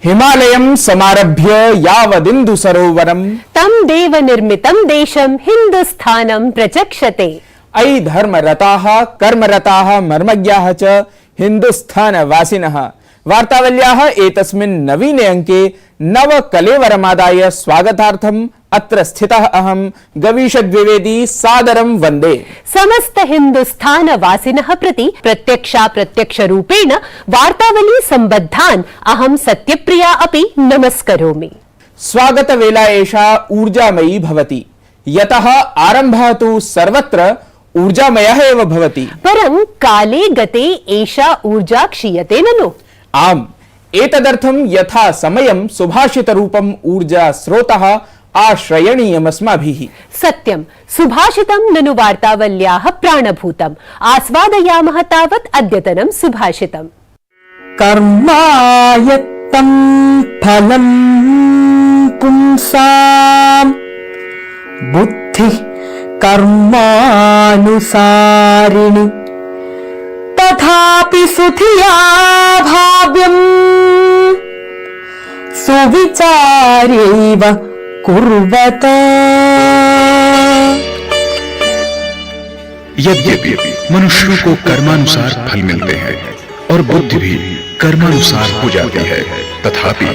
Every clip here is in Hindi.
हिमालयं समारभ्य यावदिन्दु सरोवरं तं देव निर्मितं देशं हिन्दुस्थानं प्रचक्षते। अयि धर्मरताः कर्मरताः मर्मज्ञाः च हिन्दुस्थानवासिनः। वार्तावल्याः एतस्मिन् नवीने अंके नवकलेवरमादाय स्वागतार्थम् अत्र स्थितः अहं गवीशद्विवेदी सादरं वन्दे। समस्त हिन्दुस्थान वासिनः प्रति प्रत्यक्ष रूपेण वार्तावली सम्बद्धान् अहं सत्यप्रिया अपि नमस्करोमि। स्वागतवेला एषा ऊर्जामयी भवति, यतः आरम्भः तु सर्वत्र ऊर्जामयः एव भवति। परं काले गते एषा ऊर्जा क्षीयते ननु? आम्, एतदर्थं यथा समयं सुभाषितरूपम् ऊर्जा स्रोतः आश्रयणीयमस्माभिः। सत्यं, सुभाषितं ननु वार्तावल्याः प्राणभूतम्। आस्वादयामः तावत् अद्यतनं सुभाषितम्। कर्मायत्तं फलं पुंसाम् बुद्धिः कर्मानुसारिणि तथापि सुधिया भाव्यम् सुविचार्यैव कुर्वत। यद्यपि मनुष्यों को कर्मानुसार फल मिलते हैं और बुद्धि भी कर्मानुसार हो जाती है, तथापि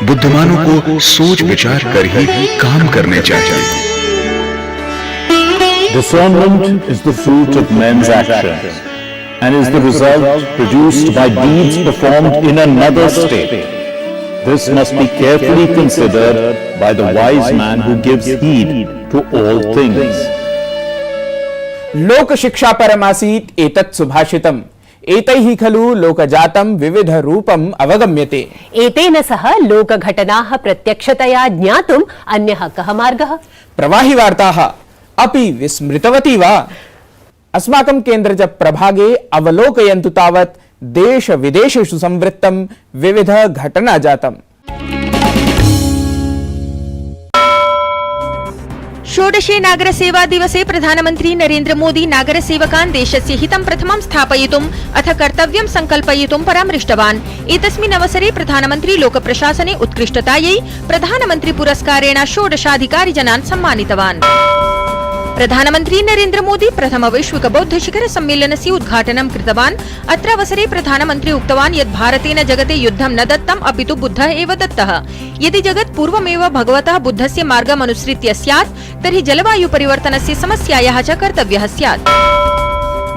बुद्धिमानों को सोच विचार कर ही काम करने चाहिए। Discernment is the fruit of men's actions and is the result produced by deeds performed in another state. This must be carefully considered by the wise man who gives heed to all things. लोक शिक्षा परमासीत् एतत् सुभाषितम्। एतैः खलु लोकजातं विविध रूपम् अवगम्यते। एतेन सह लोकघटनाः प्रत्यक्षतया ज्ञातुम् अन्यः कः मार्गः? प्रवाहि वार्ताः अपि विस्मृतवती वा? अस्माकं केन्द्रज प्रभागे अवलोकयन्तु तावत् देश विदेशेषु संवृत्तं विविध घटना जातम्। षोडशे नागर सेवा दिवसे प्रधानमन्त्री नरेन्द्र मोदी नागरसेवकान् देशस्य हितं प्रथमं स्थापयितुम् अथ कर्तव्यं संकल्पयितुं परामृष्टवान्। एतस्मिन् अवसरे प्रधानमन्त्री लोकप्रशासने उत्कृष्टतायै प्रधानमन्त्री पुरस्कारेण 16 जनान् सम्मानितवान्। प्रधानमन्त्री नरेन्द्र मोदी प्रथम वैश्विक बौद्ध शिखर सम्मेलनस्य उद्घाटनं कृतवान्। अत्र अवसरे प्रधानमन्त्री उक्तवान् यत् भारतेन जगते युद्धं न दत्तम् अपितु बुद्धः एव दत्तः। यदि जगत् पूर्वमेव भगवतः बुद्धस्य मार्गमनुसृत्य स्यात् तर्हि जलवायु परिवर्तनस्य समस्यायाः च कर्तव्यः स्यात्।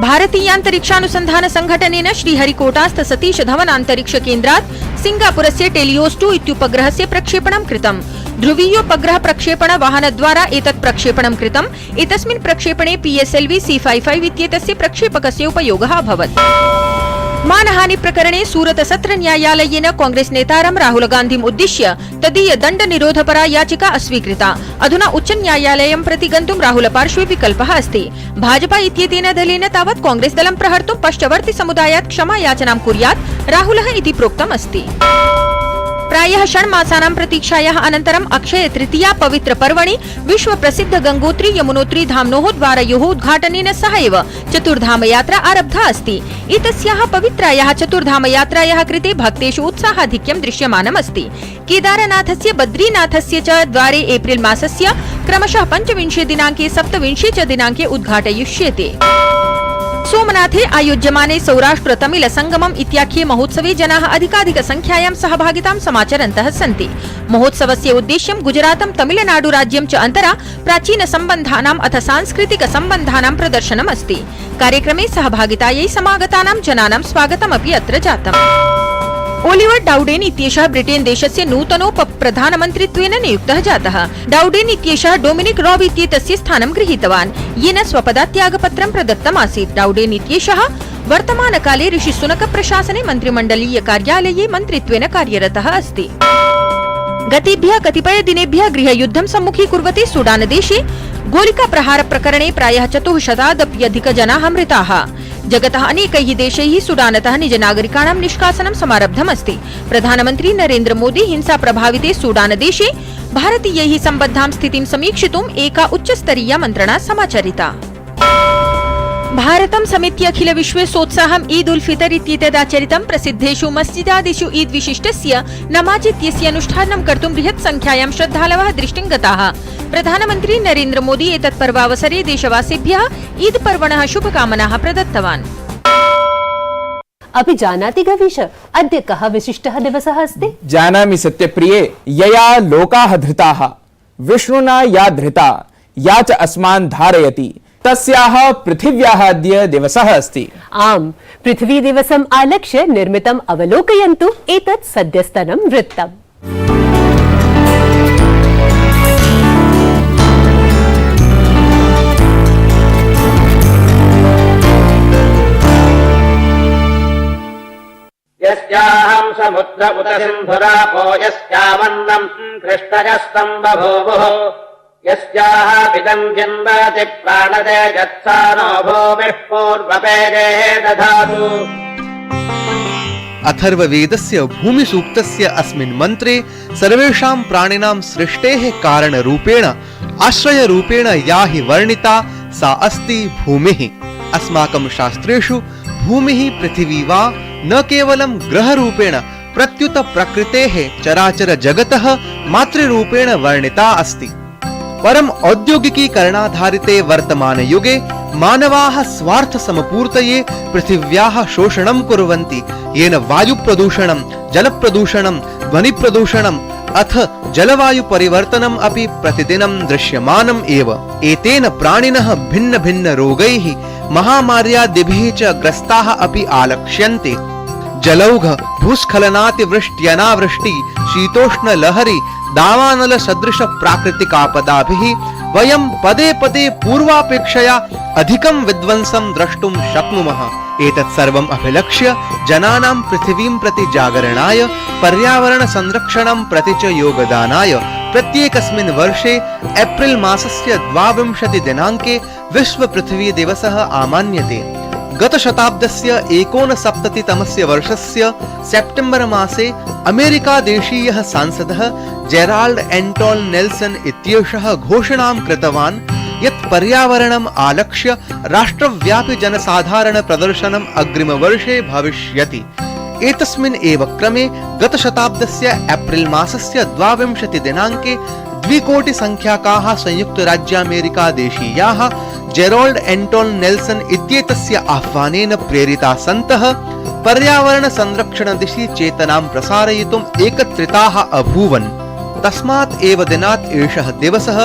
भारतीयान्तरिक्षानुसन्धान संघटनेन श्रीहरिकोटास्थ सतीश धवन अन्तरिक्ष केन्द्रात् सिंगापुरस्य टेलियोस् 2 इत्युपग्रहस्य प्रक्षेपणं कृतम्। ध्रुवीयोपग्रह प्रक्षेपण वाहनद्वारा एतत् प्रक्षेपणं कृतम्। एतस्मिन् प्रक्षेपणे PSLV C55 इत्येतस्य प्रक्षेपकस्य उपयोगः अभवत्। मानहानि प्रकरणे सूरत सत्र न्यायालयेन कांग्रेस नेतारं राहुल गान्धिम् उद्दिश्य तदीय दण्ड निरोधपरा याचिका अस्वीकृता। अधुना उच्च न्यायालयं प्रति गन्तुं राहुल पार्श्वे विकल्पः अस्ति। भाजपा इत्येतेन दलेन तावत् कांग्रेस दलं प्रहर्तुं पश्चवर्ति समुदायात् क्षमायाचनां कुर्यात् राहुलः इति प्रोक्तम् अस्ति। प्रायः 6 मासानां प्रतीक्षायाः अनन्तरम् अक्षय तृतीया पवित्र पर्वणि विश्व प्रसिद्ध गंगोत्री यमुनोत्री धाम्नोः द्वारयोः उद्घाटनेन सह एव चतुर्धाम यात्रा आरब्धा अस्ति। एतस्याः पवित्रायाः चतुर्धाम यात्रायाः कृते भक्तेषु उत्साहाधिक्यं दृश्यमानम् अस्ति। केदारनाथस्य बद्रीनाथस्य च द्वारे एप्रिल मासस्य क्रमशः 25 दिनाङ्के 27 च दिनाङ्के उद्घाटयिष्यते। सोमनाथे आयोज्यमाने सौराष्ट्र तमिल संगमम इत्याख्ये महोत्सवे जनाः अधिकाधिक संख्यायां सहभागितां समाचरन्तः सन्ति। महोत्सवस्य उद्देश्यं गुजरातं तमिलनाडु राज्यं च अन्तरा प्राचीन सम्बन्धानाम् अथ सांस्कृतिक सम्बन्धानां प्रदर्शनम् अस्ति। कार्यक्रमे सहभागितायै समागतानां जनानां स्वागतमपि अत्र जातम्। ओलिवर डाउडेन इत्येषः ब्रिटेन देशस्य नूतनोपप्रधानमन्त्रित्वेन नियुक्तः जातः। डाउडेन इत्येषः डोमिनिक रॉब इत्येतस्य स्थानं गृहीतवान्, येन स्वपदात् त्यागपत्रं प्रदत्तमासीत्। डाउडेन इत्येषः वर्तमानकाले ऋषि सुनक प्रशासने मन्त्रिमण्डलीय कार्यालये मन्त्रित्वेन कार्यरतः अस्ति। गतेभ्यः कतिपय दिनेभ्यः गृहयुद्धं सम्मुखीकुर्वते सूडान देशे गोलिका प्रहार प्रकरणे प्रायः 400-तप्यधिक जनाः मृताः। जगतः अनेकैः देशैः सूडानतः निज नागरिकाणां निष्कासनं समारब्धमस्ति। प्रधानमन्त्री नरेन्द्र मोदी हिंसा प्रभाविते सूडान देशे भारतीयैः सम्बद्धां स्थितिं समीक्षितुम् एका उच्चस्तरीया मन्त्रणा समाचरिता। भारतं समेत्य अखिल विश्वे सोत्साहम् ईद उल फितर इत्येतदाचरितं प्रसिद्धेषु मस्जिदादिषु ईद विशिष्टस्य नमाज इत्यस्य अनुष्ठानं कर्तुं बृहत् संख्यायां श्रद्धालवः दृष्टिं गताः। प्रधानमन्त्री नरेन्द्र मोदी एतत् पर्वावसरे देशवासिभ्यः ईद पर्वणः शुभकामनाः प्रदत्तवान्। अपि जानाति गवीश, अद्य कः विशिष्टः दिवसः अस्ति? जानामि सत्यप्रिये, यया लोकाः धृताः विष्णुना या धृता या च अस्मान् धारयति तस्याः पृथिव्याः अद्य दिवसः अस्ति। आम्, पृथ्वी दिवसम् आलक्ष्य निर्मितम् अवलोकयन्तु एतत् सद्यस्तनं वृत्तम्। यस्याहं समुद्र उत सिन्धुरापो यस्यावन्नम् कृष्णजस्तम् बभूवुः यस्याः पितम् जिन्वाति प्राणदे यत्सानो भूमिः पूर्वपेदेः दधातु। अथर्ववेदस्य भूमिसूक्तस्य अस्मिन् मन्त्रे सर्वेषां प्राणिनां सृष्टेः कारणरूपेण आश्रयरूपेण या हि वर्णिता सा अस्ति भूमिः। अस्माकं शास्त्रेषु भूमिः पृथिवी वा न केवलं ग्रहरूपेण प्रत्युत प्रकृतेः चराचर जगतः मातृरूपेण वर्णिता अस्ति। परम औद्योगिकीकरणाधारिते वर्तमानयुगे मानवाः स्वार्थ समपूर्तये पृथिव्याः शोषणं कुर्वन्ति, येन वायुप्रदूषणं, जलप्रदूषणं, ध्वनिप्रदूषणं अथ जलवायु परिवर्तनम् अपि प्रतिदिनं दृश्यमानम् एव। एतेन प्राणिनः भिन्न भिन्न रोगैः महामार्यादिभिः च ग्रस्ताः अपि आलक्ष्यन्ते। जलौघ, भूस्खलनातिवृष्ट्यनावृष्टि, शीतोष्ण लहरी, दावानल सदृश प्राकृतिकापदाभिः वयं पदे पदे पूर्वापेक्षया अधिकं विध्वंसं द्रष्टुं शक्नुमः। एतत् सर्वम् अभिलक्ष्य जनानां पृथिवीं प्रति जागरणाय, पर्यावरण संरक्षणं प्रति च योगदानाय प्रत्येकस्मिन् वर्षे एप्रिल मासस्य 22 दिनाङ्के विश्व पृथ्वी दिवसः आमान्यते। गतशताब्दस्य 69तमस्य वर्षस्य सेप्टेम्बर मासे अमेरिका देशीयः सांसदः जेराल्ड एंटोन नेल्सन इत्येषः घोषणां कृतवान् यत् पर्यावरणम् आलक्ष्य राष्ट्रव्यापि जनसाधारण प्रदर्शनम् अग्रिमवर्षे भविष्यति। एतस्मिन् एव क्रमे गतशताब्दस्य एप्रिल मासस्य 22 दिनाङ्के 2 कोटि संख्याकाः संयुक्तराज्यामेरिका देशीयाः जेराल्ड एंटोन नेल्सन इत्येतस्य आह्वानेन प्रेरिता सन्तः पर्यावरण संरक्षण दिशि चेतनां प्रसारयितुम् एकत्रिताः अभूवन्। तस्मात् एव दिनात् एषः दिवसः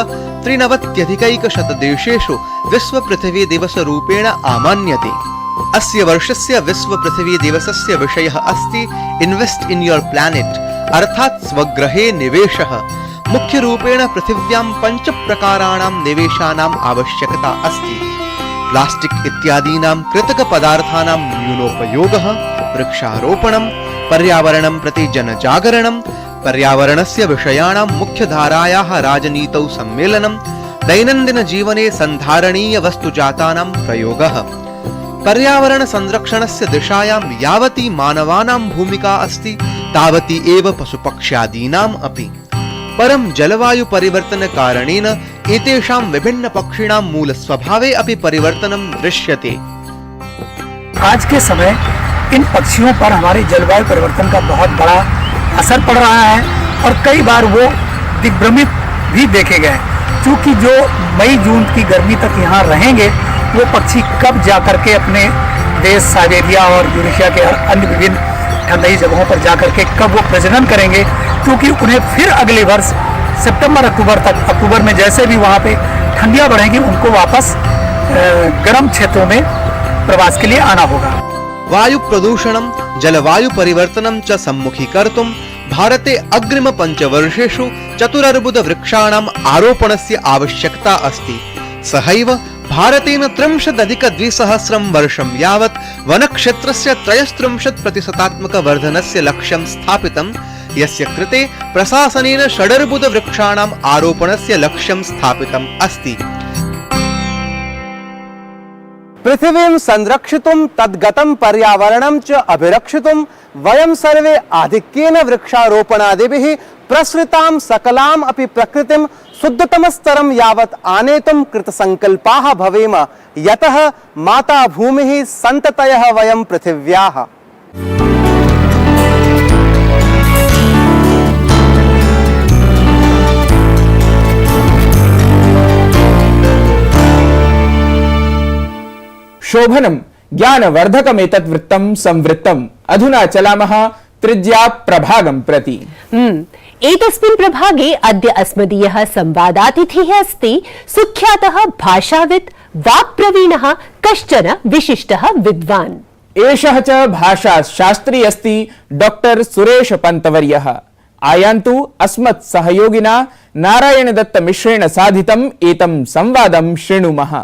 93 देशेषु विश्व पृथिवी दिवस रूपेण आमान्यते। अस्य वर्षस्य विश्व पृथिवी दिवसस्य विषयः अस्ति इन्वेस्ट इन योर प्लैनेट, अर्थात् स्वग्रहे निवेशः। मुख्य रूपेण पृथिव्यां 5 प्रकाराणां निवेशानाम् आवश्यकता अस्ति। प्लास्टिक इत्यादीनां कृतक पदार्थानां न्यूनोपयोगः, वृक्षारोपणं, पर्यावरणं प्रति जनजागरणं, पर्यावरणस्य विषयाणां मुख्यधारायाः राजनीतौ सम्मेलनं, दैनन्दिन जीवने सन्धारणीय वस्तुजातानां प्रयोगः। पर्यावरण संरक्षणस्य दिशायां यावती मानवानां भूमिका अस्ति तावती एव पशुपक्ष्यादीनाम् अपि। परं जलवायु परिवर्तन कारणेन एतेषां विभिन्न पक्षिणां मूल स्वभावे अपि परिवर्तनं दृश्यते। आज के समय इन पक्षियों पर हमारे जलवायु परिवर्तन का बहुत बड़ा असर पड़ रहा है और कई बार वो दिग्भ्रमित भी देखे गए, क्योंकि जो मई जून की गर्मी तक यहाँ रहेंगे वो पक्षी कब जाकर के अपने देश साइबेरिया और यूरेशिया के अन्य विभिन्न ठंडी जगहों पर जाकर के कब वो प्रजनन करेंगे, क्योंकि उन्हें फिर अगले वर्ष सितंबर अक्टूबर तक, अक्टूबर में जैसे भी वहाँ पे ठंडियाँ बढ़ेंगी उनको वापस गर्म क्षेत्रों में प्रवास के लिए आना होगा। वायु प्रदूषणं, जलवायु परिवर्तनं च सम्मुखीकर्तुं भारते अग्रिम 5 वर्षेषु 4 वृक्षाणाम् आरोपणस्य आवश्यकता अस्ति। सहैव भारतेन 30-200 वर्षं यावत् वनक्षेत्रस्य 33% वर्धनस्य लक्ष्यं स्थापितं, यस्य कृते प्रशासनेन 6 वृक्षाणाम् आरोपणस्य लक्ष्यं स्थापितम् अस्ति। पृथिवीं संरक्षितुं तद्गतं पर्यावरणं च अभिरक्षितुं वयं सर्वे आधिक्येन वृक्षारोपणादिभिः प्रसृतां सकलाम् अपि प्रकृतिं शुद्धतमस्तरं यावत् आनेतुं कृतसङ्कल्पाः भवेम, यतः माता भूमिः सन्ततयः वयं पृथिव्याः। शोभनं ज्ञानवर्धकमेतत् वृत्तं संवृत्तम्। अधुना चलामः तृतीया प्रभागं प्रति। एतस्मिन् प्रभागे अद्य अस्मदीयः संवादातिथिः अस्ति सुख्यातः भाषाविद् वाक्प्रवीणः कश्चन विशिष्टः विद्वान्। एषः च भाषाशास्त्री अस्ति डॉक्टर सुरेश पन्तवर्यः। आयान्तु अस्मत् सहयोगिना नारायणदत्त मिश्रेण साधितम् एतं संवादं शृणुमः।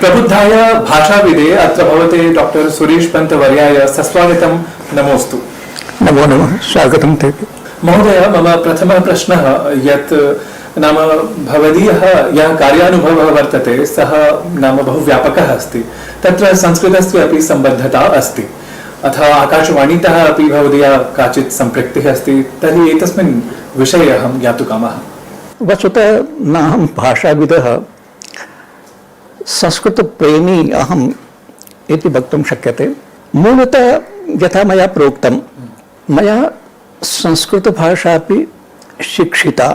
प्रबुद्धाय भाषाविदे अत्र भवते डॉक्टर सुरेश पन्तवर्याय सस्वागतं। नमोस्तु। नमो नमः, स्वागतं ते। महोदय, मम प्रथमः प्रश्नः यत् नाम भवदीयः यः कार्यानुभवः वर्तते सः नाम बहु व्यापकः अस्ति। तत्र संस्कृतस्य अपि सम्बद्धता अस्ति, अथ आकाशवाणीतः अपि भवदीया काचित् सम्पृक्तिः अस्ति। तर्हि एतस्मिन् विषये अहं ज्ञातुकामः। वस्तुतः नाहं भाषाविदः, संस्कृतप्रेमी अहम् इति वक्तुं शक्यते। मूलतः यथा मया प्रोक्तं, मया संस्कृतभाषापि शिक्षिता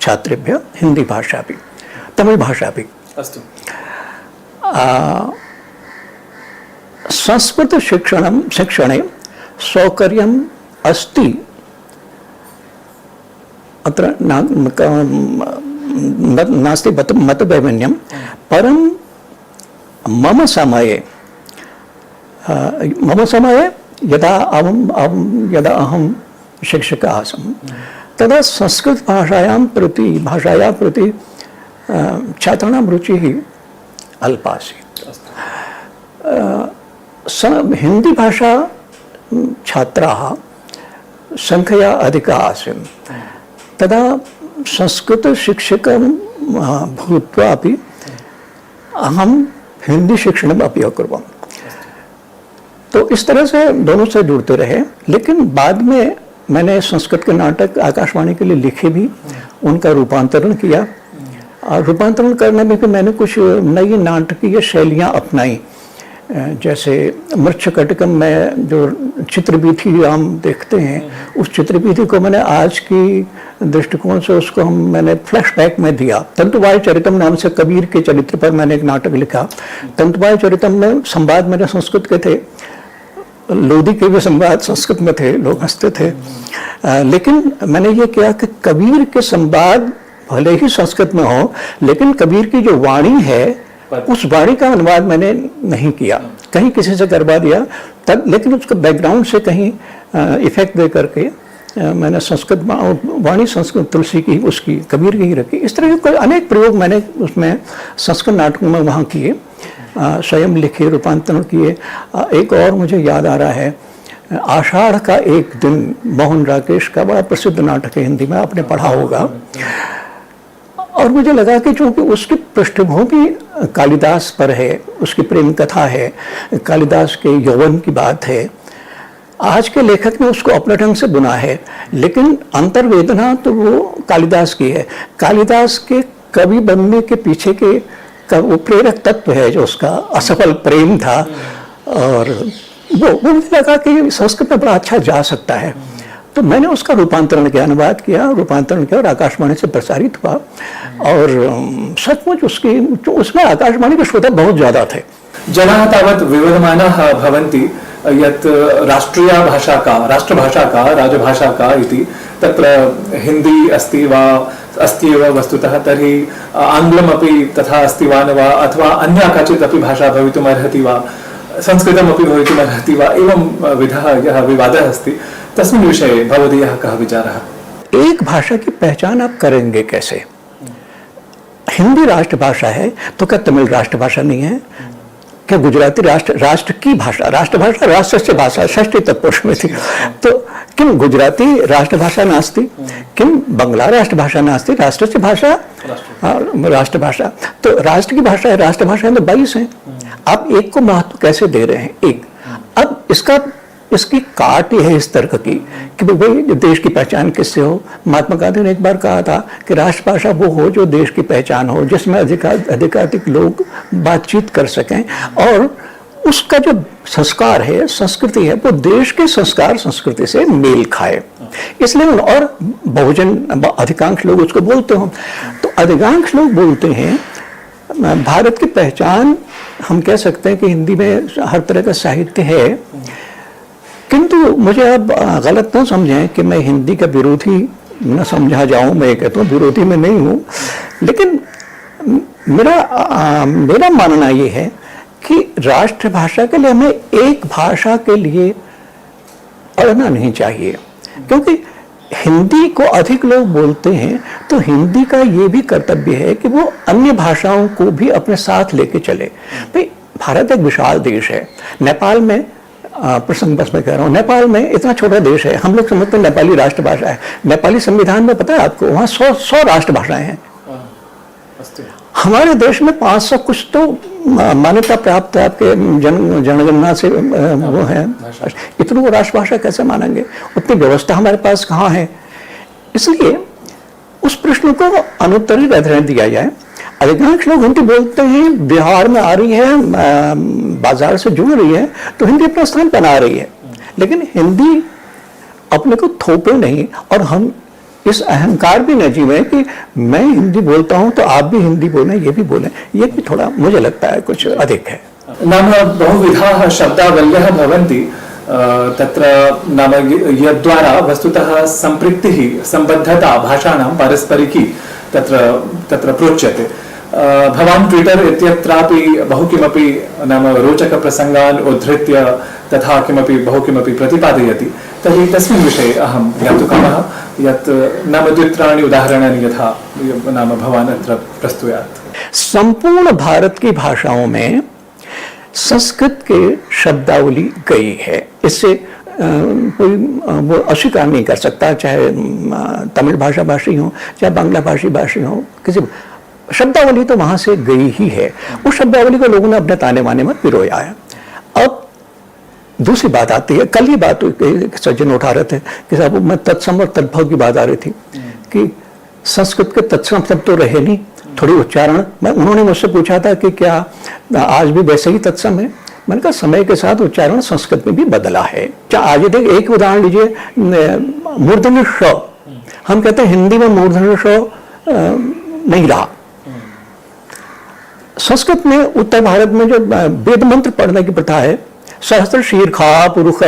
छात्रेभ्यः, हिन्दीभाषापि, तमिळ्भाषापि। अस्तु। शिक्षणे सौकर्यम् अस्ति, अत्र नास्ति मतवैमन्यं, परं मम समये यदा अहं शिक्षकः आसम् तदा संस्कृतभाषायां प्रति छात्राणां रुचिः अल्पा आसीत्। हिन्दीभाषा छात्राः संख्यया अधिका आसन्। तदा संस्कृतशिक्षकं भूत्वा अपि अहं हिंदी शिक्षणम् अपि अकुर्वम्। तो इस तरह से दोनों से जुड़ते रहे। लेकिन बाद में मैंने संस्कृत के नाटक आकाशवाणी के लिए लिखे भी, उनका रूपांतरण किया, और रूपांतरण करने में भी मैंने कुछ नई नाटकीय शैलियाँ अपनाई। जैसे मृच्छकटिकम में जो चित्रवीथी हम देखते हैं, उस चित्रवीथी को मैंने आज की दृष्टिकोण से उसको मैंने फ्लैशबैक में दिया। तंतुवाय चरितम नाम से कबीर के चरित्र पर मैंने एक नाटक लिखा। तंतुवाय चरितम में संवाद मेरे संस्कृत के थे, लोदी के भी संवाद संस्कृत में थे, लोग हंसते थे। लेकिन मैंने ये किया कि कबीर के संवाद भले ही संस्कृत में हो, लेकिन कबीर की जो वाणी है उस वाणी का अनुवाद मैंने नहीं किया, कहीं किसी से करवा दिया तब, लेकिन उसके बैकग्राउंड से कहीं इफेक्ट दे करके मैंने संस्कृत वाणी संस्कृत तुलसी की, उसकी कबीर की ही रखी। इस तरह के अनेक प्रयोग मैंने उसमें संस्कृत नाटकों में वहाँ किए, स्वयं लिखे, रूपांतरण किए। एक और मुझे याद आ रहा है, आषाढ़ का एक दिन, मोहन राकेश का बड़ा प्रसिद्ध नाटक है, हिंदी में आपने पढ़ा होगा। और मुझे लगा कि चूंकि उसकी पृष्ठभूमि कालिदास पर है, उसकी प्रेम कथा है, कालिदास के यौवन की बात है, आज के लेखक ने उसको अपने ढंग से बुना है, लेकिन अंतर्वेदना तो वो कालिदास की है। कालिदास के कवि बनने के पीछे के वो प्रेरक तत्व है जो उसका असफल प्रेम था, और वो मुझे लगा कि संस्कृत में बड़ा अच्छा जा सकता है। तो मैंने उसका रूपांतरण किया, अनुवाद किया, रूपांतरण किया और आकाशवाणी से प्रसारित हुआ। और सचमुच उसमें आकाशवाणी के श्रोता बहुत ज्यादा थे। जनाः तावत् विवदमानाः भवन्ति यत् राष्ट्रभाषा का राजभाषा का इति, तत्र हिंदी अस्ति वा अस्ति एव वस्तुतः, तर्हि आङ्ग्लमपि तथा अस्ति वा न वा, अथवा अन्या काचित् अपि भाषा भवितुमर्हति वा, संस्कृतमपि भवितुमर्हति वा, एवं विधः यः विवादः अस्ति, तस्मिन् विषये भवदीयः कः विचारः? एक भाषा की पहचान आप करेंगे कैसे? हिंदी राष्ट्रभाषा है तो क्या तमिल राष्ट्रभाषा नहीं है? क्या गुजराती राष्ट्र की भाषा, राष्ट्रस्य भाषा षष्ठी तत्पुरुष में थी। तो किम गुजराती राष्ट्रभाषा नास्ति, किम बंगला राष्ट्रभाषा नास्ति, राष्ट्रस्य भाषा राष्ट्रभाषा। तो राष्ट्र की भाषा है, राष्ट्रभाषा तो 22 हैं। आप एक को महत्व कैसे दे रहे हैं? एक। अब इसकी काट यह है इस तरह की कि भाई देश की पहचान किससे हो। महात्मा गांधी ने एक बार कहा था कि राष्ट्रभाषा वो हो जो देश की पहचान हो, जिसमें अधिकाधिक लोग बातचीत कर सकें, और उसका जो संस्कार है, संस्कृति है, वो देश के संस्कार संस्कृति से मेल खाए। इसलिए और बहुजन अधिकांश लोग उसको बोलते हो, तो अधिकांश लोग बोलते हैं भारत की पहचान। हम कह सकते हैं कि हिंदी में हर तरह का साहित्य है, किंतु मुझे अब गलत न समझें कि मैं हिंदी का विरोधी न समझा जाऊं। मैं कहता हूँ विरोधी में नहीं हूँ, लेकिन मेरा मानना ये है कि राष्ट्रभाषा के लिए हमें एक भाषा के लिए अड़ना नहीं चाहिए, क्योंकि हिंदी को अधिक लोग बोलते हैं, तो हिंदी का ये भी कर्तव्य है कि वो अन्य भाषाओं को भी अपने साथ लेके चले। भाई भारत एक विशाल देश है। नेपाल में प्रसंग बस में कह रहा हूँ, नेपाल में इतना छोटा देश है, हम लोग समझते हैं नेपाली राष्ट्रभाषा है। नेपाली संविधान में पता है आपको, वहाँ 100 राष्ट्रभाषाएं हैं। हमारे देश में 500 कुछ तो मान्यता प्राप्त है, आपके जनगणना से वो है। इतनी वो राष्ट्रभाषा कैसे मानेंगे? उतनी व्यवस्था हमारे पास कहाँ है? इसलिए उस प्रश्न को अनुत्तरित रहने दिया जाए। अधिकांश लोग हिंदी बोलते हैं, बिहार में आ रही है, बाजार से जुड़ रही है, तो हिंदी अपना स्थान बना रही है, लेकिन हिंदी अपने को थोपे नहीं, और हम इस अहंकार भी न जीवें कि मैं हिंदी बोलता हूं तो आप भी हिंदी बोलें, ये भी बोलें। ये भी थोड़ा मुझे लगता है कुछ अधिक है। नाम बहुविधाः शब्दावल्यः भवन्ति, तत्र नाम यद्वारा वस्तुतः सम्पृक्तिः सम्बद्धता भाषाणां पारस्परिकी तत्र प्रोच्यते। भवान् ट्विटर इत्यत्रापि बहु किमपि नाम रोचकप्रसङ्गान् उद्धृत्य तथा किमपि बहु किमपि प्रतिपादयति। तर्हि तस्मिन् विषये अहं ज्ञातुकामः यत् नाम द्वित्राणि उदाहरणानि यथा नाम भवान् अत्र प्रस्तुयात्। संपूर्ण भारत की भाषाओं में संस्कृत के शब्दावली गई है, इससे कोई वो अस्वीकार नहीं कर सकता, चाहे तमिल भाषा भाषी हो, चाहे बांग्ला भाषी हो, किसी शब्दावली तो वहां से गई ही है। उस शब्दावली को लोगों ने अपने ताने बाने में पिरोया है। अब दूसरी बात आती है, कल ही बात सज्जन उठा रहे थे कि साहब मैं तत्सम और तद्भव की बात आ रही थी कि संस्कृत के तत्सम शब्द तो रहे नहीं, थोड़ी उच्चारण। उन्होंने मुझसे पूछा था कि क्या आज भी वैसे ही तत्सम है? मैंने कहा समय के साथ उच्चारण संस्कृत में भी बदला है। आज एक उदाहरण लीजिए, मूर्धन्य ष, हम कहते हैं हिंदी में मूर्धन्य ष नहीं रहा। संस्कृत में उत्तर भारत में जो वेद मंत्र पढ़ने की प्रथा है, सहस्त्र शीर्षा पुरुष,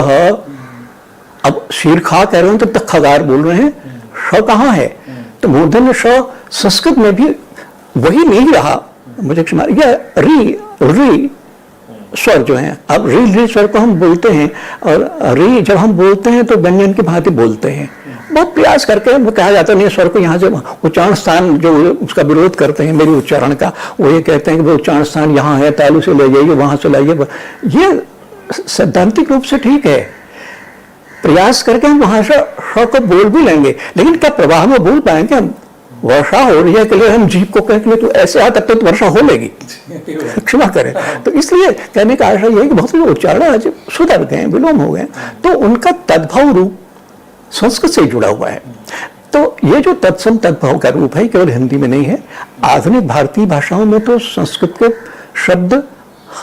अब शीर्षा कह रहे हैं तो तखगार बोल रहे हैं, श कहाँ है? तो मूर्धन्य श संस्कृत में भी वही नहीं रहा। मुझे क्षमा, यह री स्वर जो है, अब री स्वर को हम बोलते हैं, और री जब हम बोलते हैं तो व्यंजन की भांति बोलते हैं। बहुत प्रयास करके वो कहा जाता नहीं, स्वर को यहाँ से उच्चारण स्थान जो उसका विरोध करते हैं मेरी उच्चारण का, वो ये कहते हैं कि वो उच्चारण स्थान यहाँ है, तालु से ले जाइए, वहां से लाइए। ये सैद्धांतिक रूप से ठीक है, प्रयास करके हम वहां से श को बोल भी लेंगे, लेकिन क्या प्रवाह में बोल पाएंगे हम? वर्षा हो रही है के लिए हम जीप को कह के तो ऐसे आ तब तो वर्षा हो लेगी, क्षमा करें। तो इसलिए कहने का आशा यह है कि बहुत से उच्चारण आज सुधर गए, विलोम हो गए, तो उनका तद्भव रूप संस्कृत से जुड़ा हुआ है। तो ये जो तत्सम तद्भव का रूप है केवल हिंदी में नहीं है, आधुनिक भारतीय भाषाओं में तो संस्कृत के शब्द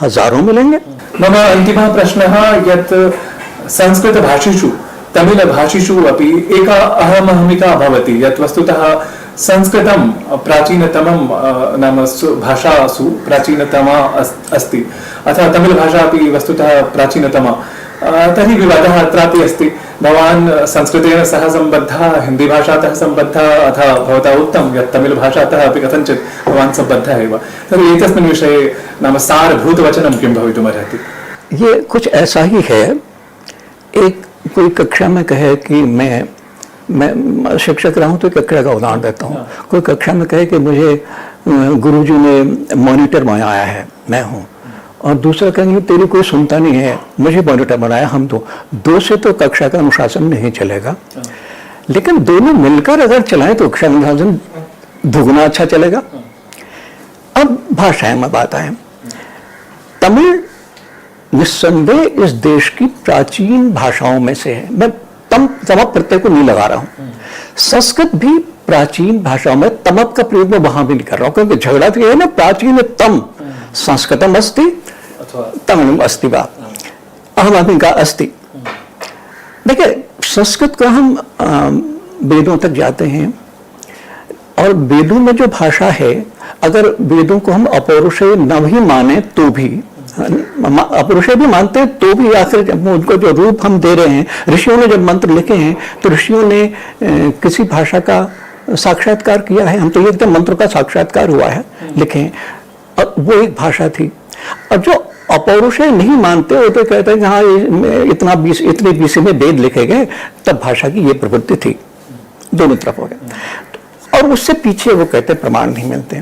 हजारों मिलेंगे। मम अन्तिमः प्रश्नः यत् संस्कृतभाषिषु तमिलभाषिषु अपि एका अहमहमिका भवति, यत् वस्तुतः संस्कृतं प्राचीनतमं नाम भाषासु प्राचीनतमा अस्ति, अथवा तमिलभाषा अपि वस्तुतः प्राचीनतमा। तर्हि विवादः अत्रापि अस्ति। भवान् संस्कृतेन सह सम्बद्धः, हिन्दीभाषातः सम्बद्धः, अथवा भवता उक्तं यत् तमिलभाषातः अपि कथञ्चित् भवान् सम्बद्धः एव। तर्हि एतस्मिन् विषये नाम सारभूतवचनं किं भवितुमर्हति? ये कुछ ऐसा ही है, एक कोई कक्षा में कहे कि मैं शिक्षक रहा हूँ तो कक्षा का उदाहरण देता हूँ। कोई कक्षा में कहे कि मुझे गुरुजी ने मॉनिटर बनाया है, मैं हूँ, और दूसरा कहेंगे तेरी कोई सुनता नहीं है, मुझे मॉनिटर बनाया, हम दो से तो कक्षा का अनुशासन नहीं चलेगा, लेकिन दोनों मिलकर अगर चलाएं तो कक्षा अनुशासन दुगना अच्छा चलेगा। अब भाषाएं में बात आए, तमिल निस्संदेह इस देश की प्राचीन भाषाओं में से है। मैं तम प्रत्यय को नहीं लगा रहा हूं। संस्कृत भी प्राचीन भाषाओं में तमप का प्रयोग मैं वहां भी नहीं कर रहा हूं, क्योंकि झगड़ा तो ये है ना, प्राचीन तम संस्कृतम अस्ति तमिलम अस्ति वा अहम का अस्ति। देखिए संस्कृत का हम वेदों तक जाते हैं, और वेदों में जो भाषा है, अगर वेदों को हम अपौरुषेय न भी माने तो भी, अपौरुषेय भी मानते हैं तो भी आखिर उनको जो रूप हम दे रहे हैं, ऋषियों ने जब मंत्र लिखे हैं तो ऋषियों ने किसी भाषा का साक्षात्कार किया है। हम तो ये मंत्र का साक्षात्कार हुआ है, लिखे हैं, और वो एक भाषा थी। और जो अपौरुषेय नहीं मानते वो तो कहते हैं कि हाँ इतने बीसी में वेद लिखे गए, तब भाषा की ये प्रवृत्ति थी। दोनों तरफ हो गए, और उससे पीछे वो कहते प्रमाण नहीं मिलते।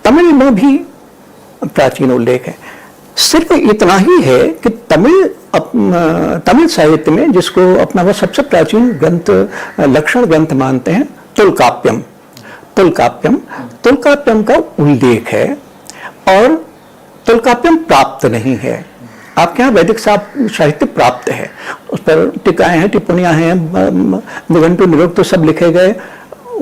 तमिल में भी प्राचीन उल्लेख है। सिर्फ इतना ही है कि तमिल साहित्य में जिसको अपना वो सबसे प्राचीन ग्रंथ, लक्षण ग्रंथ मानते हैं, तुलकाप्यम का उल्लेख है, और तुलकाप्यम प्राप्त नहीं है। आपके यहाँ वैदिक साहित्य प्राप्त है, उस पर टीकाएं हैं, टिप्पणियां हैं, निघंटु निरुक्त तो सब लिखे गए,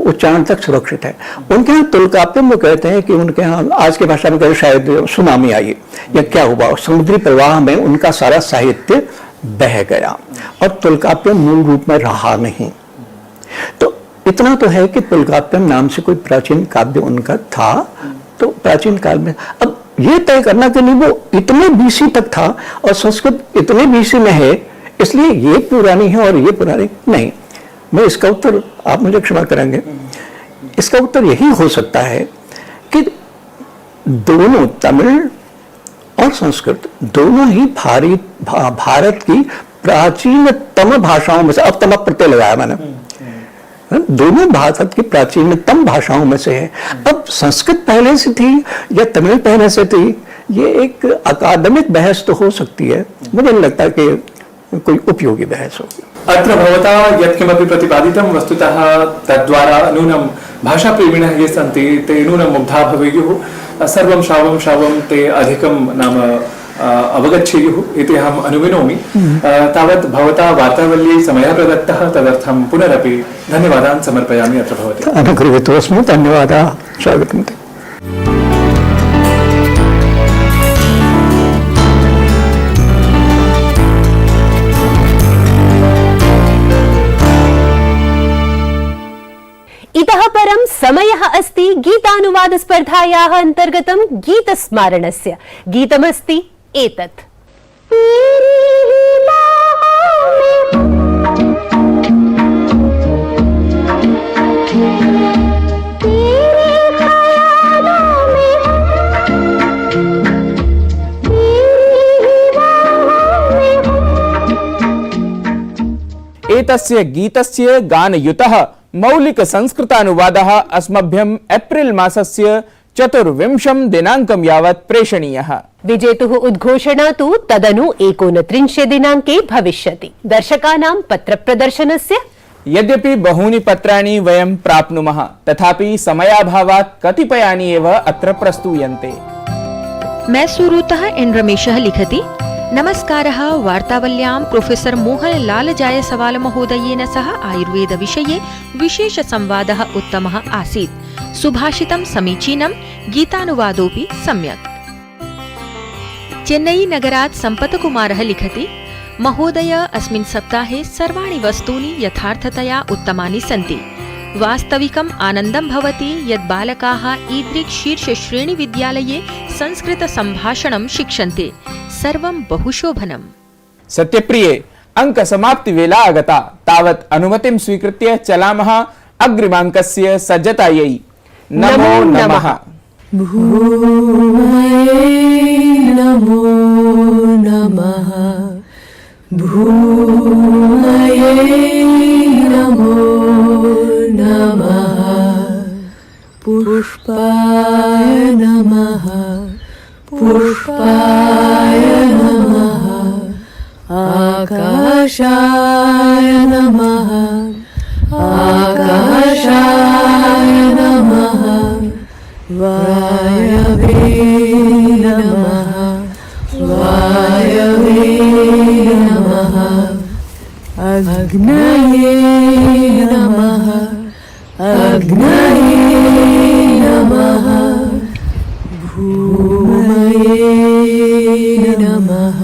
उच्चारण तक सुरक्षित है। उनके यहाँ तुलकाप्यम वो कहते हैं कि उनके यहाँ आज की भाषा में कहते शायद सुनामी आई या क्या हुआ, समुद्री प्रवाह में उनका सारा साहित्य बह गया, और तुलकाप्यम मूल रूप में रहा नहीं। तो इतना तो है कि तुलकाप्यम नाम से कोई प्राचीन काव्य उनका था, तो प्राचीन काल में। अब ये तय करना कि नहीं वो इतने बीसी तक था और संस्कृत इतने बीसी में है, इसलिए ये पुरानी है और ये पुरानी नहीं। मैं इसका उत्तर, आप मुझे क्षमा करेंगे, इसका उत्तर यही हो सकता है कि दोनों तमिल और संस्कृत दोनों ही भारत की प्राचीनतम भाषाओं में से, अब तम प्रत्यय लगाया मैंने, दोनों भारत की प्राचीनतम भाषाओं में से है। अब संस्कृत पहले से थी या तमिल पहले से थी, ये एक अकादमिक बहस तो हो सकती है, मुझे नहीं लगता कि कोई उपयोगी बहस होगी। अत्र भवता यत्किमपि प्रतिपादितं वस्तुतः तद्वारा नूनं भाषाप्रेमिणः ये सन्ति ते नूनं मुग्धा भवेयुः, सर्वं श्रावं ते अधिकं नाम अवगच्छेयुः इति अहम् अनुमिनोमि। तावत् भवता वार्तावल्यै समयः प्रदत्तः, तदर्थं पुनरपि धन्यवादान् समर्पयामि अत्र भवते। अनुगृहीतोऽस्मि, धन्यवादाः, स्वागतं। इतः परं समयः अस्ति गीतानुवाद स्पर्धायाः अन्तर्गतं गीतस्मारणस्य। गीतमस्ति एतत्। एतस्य गीतस्य गानयुतः मौलिक संस्कृतानुवादः अस्मभ्यं एप्रिल मासस्य 24 दिनाङ्कं यावत् प्रेषणीयः। विजेतुः उद्घोषणा तु तदनु 29 दिनाङ्के भविष्यति। दर्शकानां पत्रप्रदर्शनस्य यद्यपि बहूनि पत्राणि वयं प्राप्नुमः, तथापि समयाभावात् कतिपयानि एव अत्र प्रस्तूयन्ते। मैसूरुतः एन् रमेशः लिखति, नमस्कारः। वार्तावल्यां प्रोफेसर मोहनलाल जायसवाल महोदयेन सह आयुर्वेद विषये विशेष संवादः उत्तमः आसीत्। सुभाषितं समीचीनं, गीतानुवादोऽपि सम्यक्। चेन्नई नगरात् सम्पतकुमारः लिखति, महोदय, अस्मिन् सप्ताहे सर्वाणि वस्तूनि यथार्थतया उत्तमानि सन्ति। वास्तविकम् आनन्दं भवति यत् बालकाः ईदृक् शीर्षश्रेणी विद्यालये संस्कृत सम्भाषणं शिक्षन्ते। सर्वं बहुशोभनम्। सत्यप्रिये, अंक समाप्ति वेला आगता। तावत् अनुमतिं स्वीकृत्य चलामः अग्रिमाङ्कस्य सज्जतायै। नमो नमः। भूमये नमो नमः, भूमये नमो नमः, पुष्पाय नमः, पुष्पाय नमः आकाशाय नमः आकाशाय नमः वायवे नमः वायवे नमः अग्नये नमः अग्नये नमः भूमये नमः